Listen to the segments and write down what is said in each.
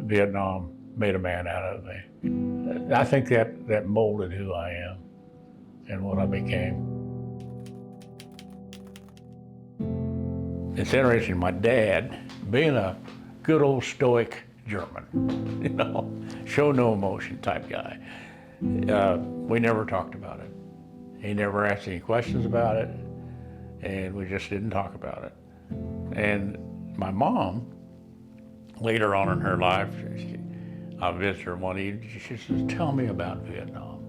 Vietnam made a man out of me. I think that molded who I am and what I became. It's interesting, my dad, being a good old stoic German, show no emotion type guy, we never talked about it. He never asked any questions about it, and we just didn't talk about it. And my mom, later on in her life, I visited her one evening, she says, tell me about Vietnam.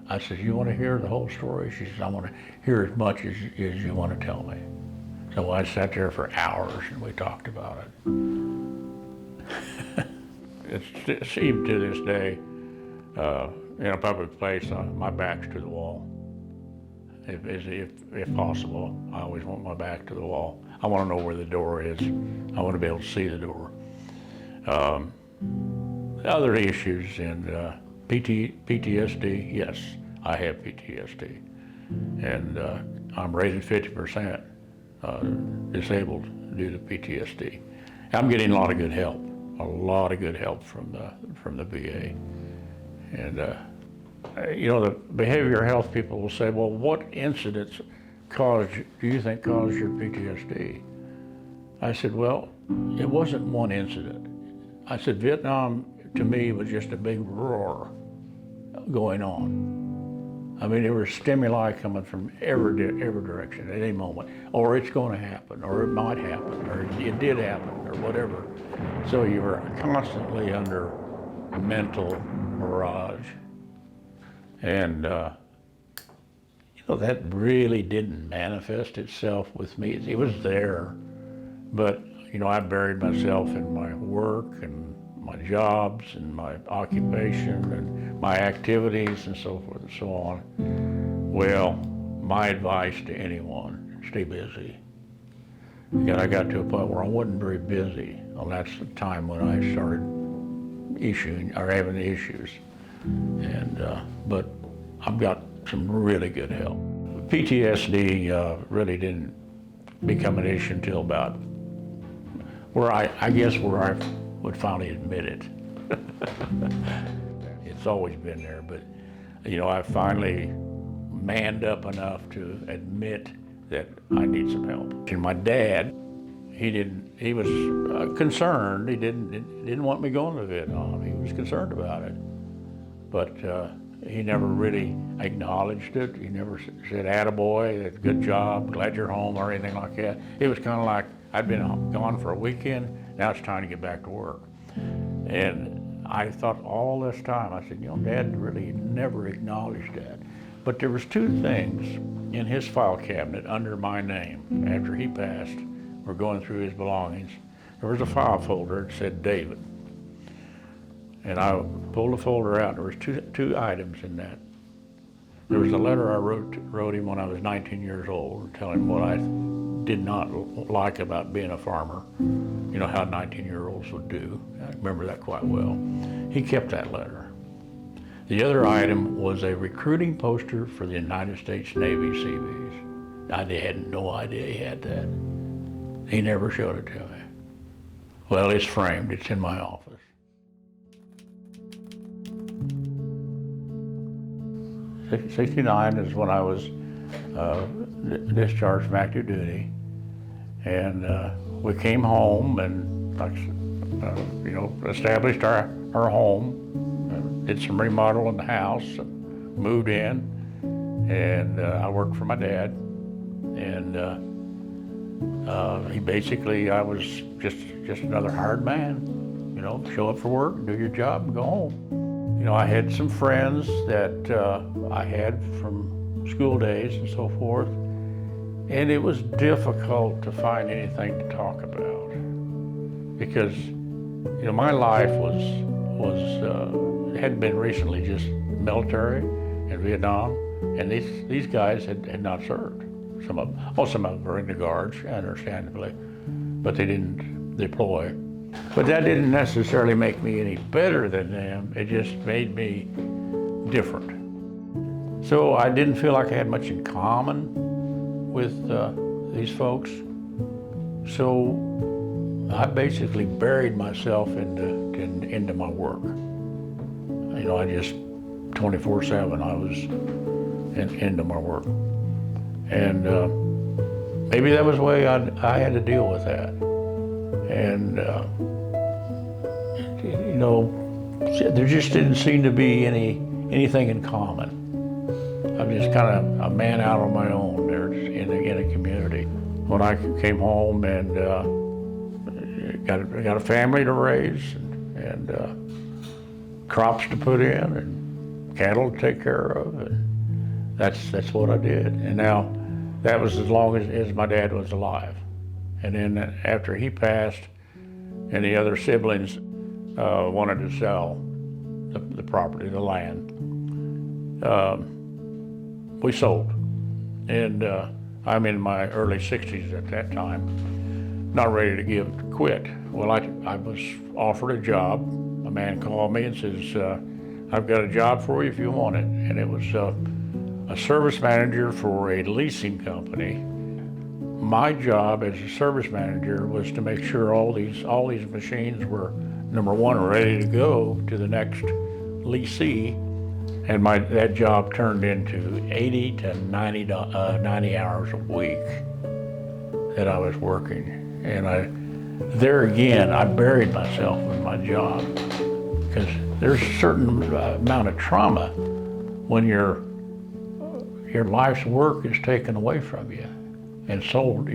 I said, you want to hear the whole story? She says, I want to hear as much as you want to tell me. So I sat there for hours and we talked about it. It seemed to this day, in a public place, my back's to the wall. If possible, I always want my back to the wall. I want to know where the door is. I want to be able to see the door. Other issues and PTSD, yes, I have PTSD. And I'm rated 50% disabled due to PTSD. I'm getting a lot of good help from the VA. And the behavioral health people will say, well, what incidents do you think caused your PTSD? I said, well, it wasn't one incident. I said, Vietnam to me was just a big roar going on. I mean, there were stimuli coming from every direction at any moment, or it's going to happen, or it might happen, or it did happen, or whatever. So you were constantly under mental mirage. And that really didn't manifest itself with me. It was there, but I buried myself in my work and my jobs and my occupation and my activities and so forth and so on. Well, my advice to anyone, stay busy. And I got to a point where I wasn't very busy. Well, that's the time when I started having issues. And but I've got some really good help. PTSD really didn't become an issue until about where I would finally admit it. It's always been there, but I finally manned up enough to admit that I need some help. And my dad, he was concerned. He didn't want me going to Vietnam. He was concerned about it, but he never really acknowledged it. He never said, attaboy, good job, glad you're home, or anything like that. It was kind of like, I'd been gone for a weekend, now it's time to get back to work. And I thought all this time, I said, Dad really never acknowledged that. But there was two things in his file cabinet under my name after he passed. We're going through his belongings. There was a file folder that said David. And I pulled the folder out, and there was two items in that. There was a letter I wrote him when I was 19 years old, telling him what I did not like about being a farmer. How 19-year-olds would do. I remember that quite well. He kept that letter. The other item was a recruiting poster for the United States Navy Seabees. I had no idea he had that. He never showed it to me. Well, it's framed, it's in my office. 69 is when I was discharged from active duty, and we came home and established our home, did some remodel in the house, moved in, and I worked for my dad, and I was just another hired man. Show up for work, do your job, and go home. I had some friends that I had from school days and so forth, and it was difficult to find anything to talk about because, my life had been recently just military in Vietnam, and these guys had not served. Some of them were in the Guards, understandably, but they didn't deploy. But that didn't necessarily make me any better than them. It just made me different. So I didn't feel like I had much in common with these folks. So I basically buried myself into my work. You know, I just 24/7. I was into my work, and maybe that was the way I had to deal with that. And you know, there just didn't seem to be anything in common. I'm just kind of a man out on my own there in a community. When I came home and got a family to raise and crops to put in and cattle to take care of, and that's what I did. And now that was as long as my dad was alive. And then after he passed, and the other siblings wanted to sell the property, the land, we sold. And I'm in my early 60s at that time, not ready to quit. Well, I was offered a job. A man called me and says, I've got a job for you if you want it. And it was a service manager for a leasing company. My job as a service manager was to make sure all these machines were, number one, ready to go to the next leasee. And that job turned into 80 to 90 hours a week that I was working. And there again, I buried myself in my job, because there's a certain amount of trauma when your life's work is taken away from you and sold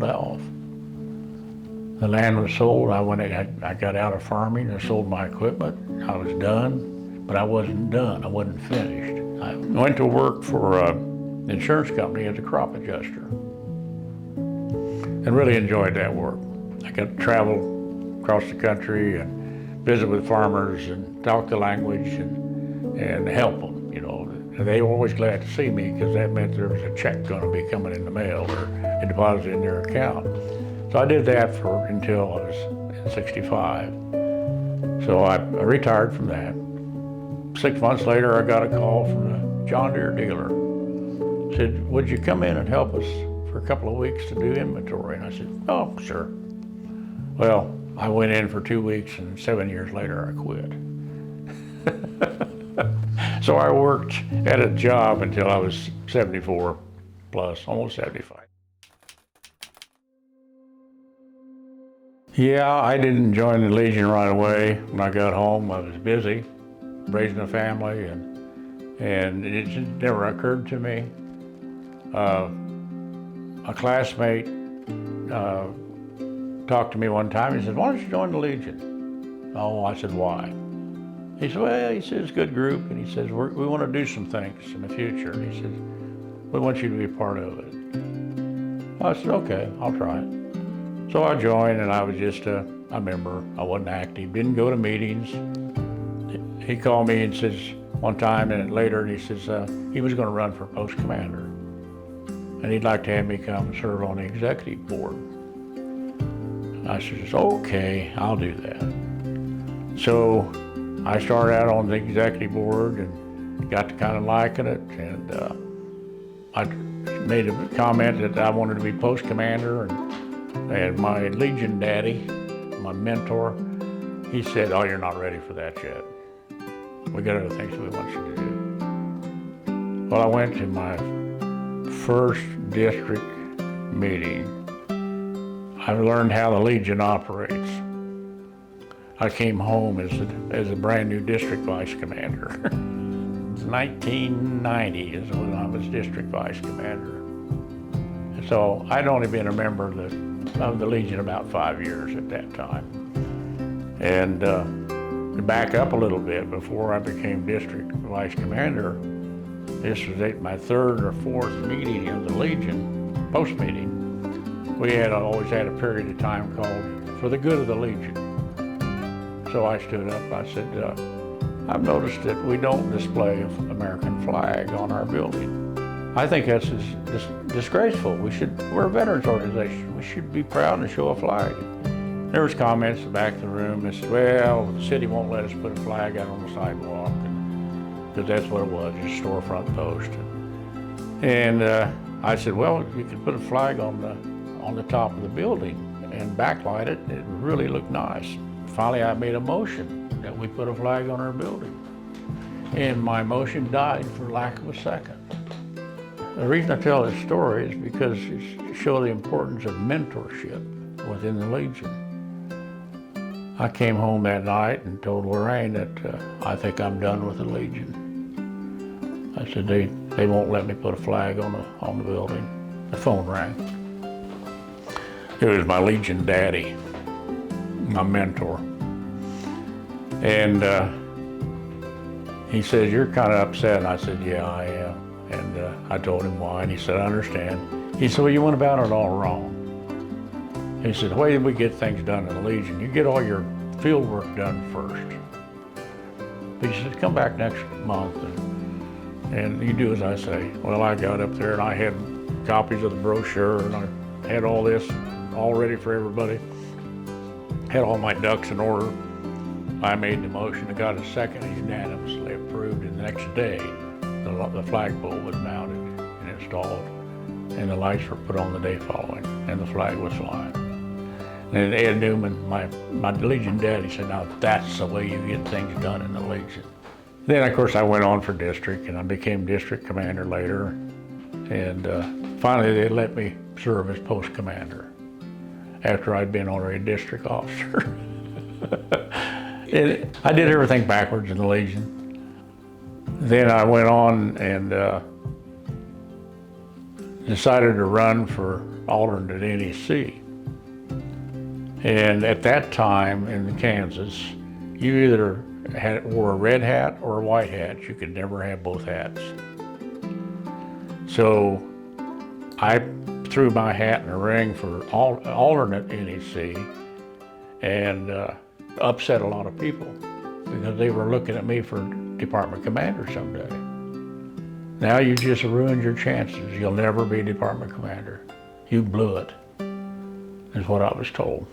off. The land was sold. I got out of farming. I sold my equipment. I was done. But I wasn't done. I wasn't finished. I went to work for an insurance company as a crop adjuster and really enjoyed that work. I got to travel across the country and visit with farmers and talk the language and help them, you know. And they were always glad to see me, because that meant there was a check going to be coming in the mail or a deposit in their account. So I did that until I was 65. So I retired from that. 6 months later, I got a call from a John Deere dealer. Said, would you come in and help us for a couple of weeks to do inventory? And I said, oh, sure. Well, I went in for 2 weeks, and 7 years later, I quit. So I worked at a job until I was 74 plus, almost 75. Yeah, I didn't join the Legion right away. When I got home, I was busy raising a family, and it just never occurred to me. A classmate talked to me one time. He said, why don't you join the Legion? Oh, I said, why? He said, well, it's a good group, and he says, we want to do some things in the future. And he says, we want you to be a part of it. I said, okay, I'll try it. So I joined, and I was just a member. I wasn't active, didn't go to meetings. He called me and says one time, and later, and he says he was going to run for post commander, and he'd like to have me come serve on the executive board. I said, okay, I'll do that. So I started out on the executive board and got to kind of liking it, and I made a comment that I wanted to be post commander, and my Legion daddy, my mentor, he said, oh, you're not ready for that yet. We got other things we want you to do. Well, I went to my first district meeting. I learned how the Legion operates. I came home as a brand new district vice commander. 1990 is when I was district vice commander. And so I'd only been a member of the Legion about 5 years at that time. And to back up a little bit, before I became district vice commander, this was my third or fourth meeting of the Legion, post meeting. We had always had a period of time called For the Good of the Legion. So I stood up, I said, I've noticed that we don't display an American flag on our building. I think that's disgraceful. We're a veterans organization. We should be proud to show a flag. There was comments in the back of the room that said, well, the city won't let us put a flag out on the sidewalk, because that's what it was, just a storefront post. And I said, well, you could put a flag on the top of the building. and backlight it. It really looked nice. Finally, I made a motion that we put a flag on our building. And my motion died for lack of a second. The reason I tell this story is because it shows the importance of mentorship within the Legion. I came home that night and told Lorraine that I think I'm done with the Legion. I said, they won't let me put a flag on the building. The phone rang. It was my Legion daddy, my mentor. And he said, "You're kind of upset." And I said, "Yeah, I am." And I told him why, and he said, "I understand." He said, "Well, you went about it all wrong." He said, "The way we get things done in the Legion, you get all your field work done first." He said, "Come back next month and you do as I say." Well, I got up there and I had copies of the brochure and I had all this all ready for everybody. Had all my ducks in order. I made the motion and got a second, unanimously approved, and the next day the flagpole was mounted and installed and the lights were put on the day following and the flag was flying. And Ed Newman, my Legion daddy, said, "Now that's the way you get things done in the Legion." Then of course I went on for district and I became district commander later, and finally they let me serve as post commander after I'd been already district officer. I did everything backwards in the Legion. Then I went on and decided to run for alternate NEC. And at that time in Kansas, you either wore a red hat or a white hat. You could never have both hats. So I threw my hat in the ring for alternate NEC and upset a lot of people because they were looking at me for department commander someday. Now you just ruined your chances. You'll never be department commander. You blew it, is what I was told.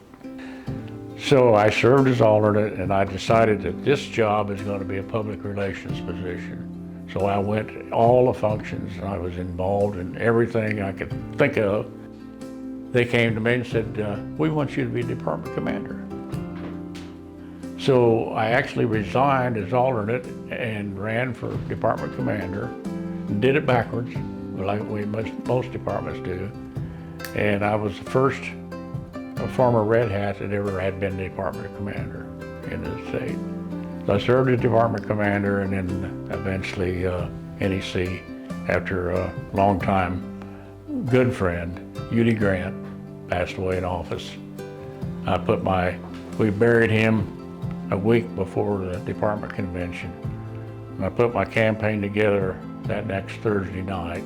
So I served as alternate and I decided that this job is going to be a public relations position. So I went to all the functions and I was involved in everything I could think of. They came to me and said, "We want you to be department commander." So I actually resigned as alternate and ran for department commander and did it backwards, like most departments do. And I was the first former Red Hat that ever had been department commander in the state. So I served as department commander and then eventually NEC after a long time good friend, Udi Grant, passed away in office. We buried him a week before the department convention. And I put my campaign together that next Thursday night,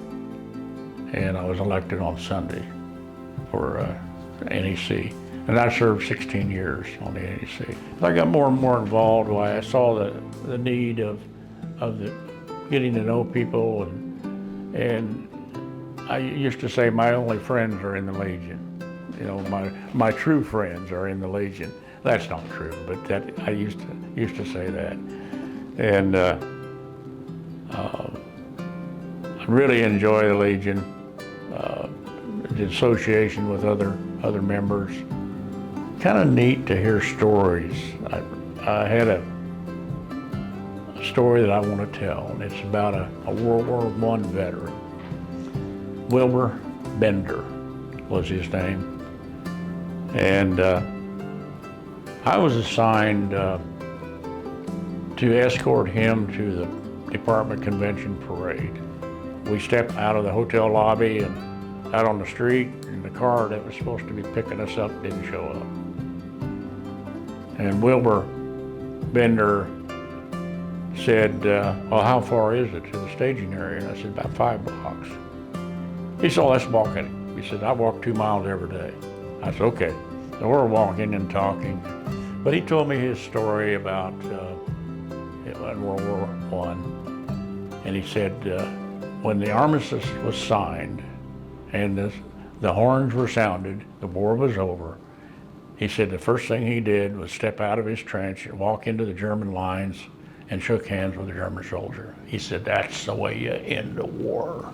and I was elected on Sunday for NEC. And I served 16 years on the NEC. I got more and more involved when I saw the need of getting to know people, and I used to say my only friends are in the Legion. You know, my true friends are in the Legion. That's not true, but I used to say that. And I really enjoy the Legion, the association with other members. Kind of neat to hear stories. I had a story that I want to tell, and it's about a World War I veteran. Wilbur Bender was his name. And I was assigned to escort him to the department convention parade. We stepped out of the hotel lobby and out on the street, and the car that was supposed to be picking us up didn't show up. And Wilbur Bender said, "Well, how far is it to the staging area?" And I said, "About 5 blocks." He said, "Oh, that's walking." He said, "I walk 2 miles every day." I said, "Okay." So we're walking and talking. But he told me his story about World War I. And he said, when the armistice was signed and the horns were sounded, the war was over, he said the first thing he did was step out of his trench and walk into the German lines and shook hands with a German soldier. He said, "That's the way you end a war."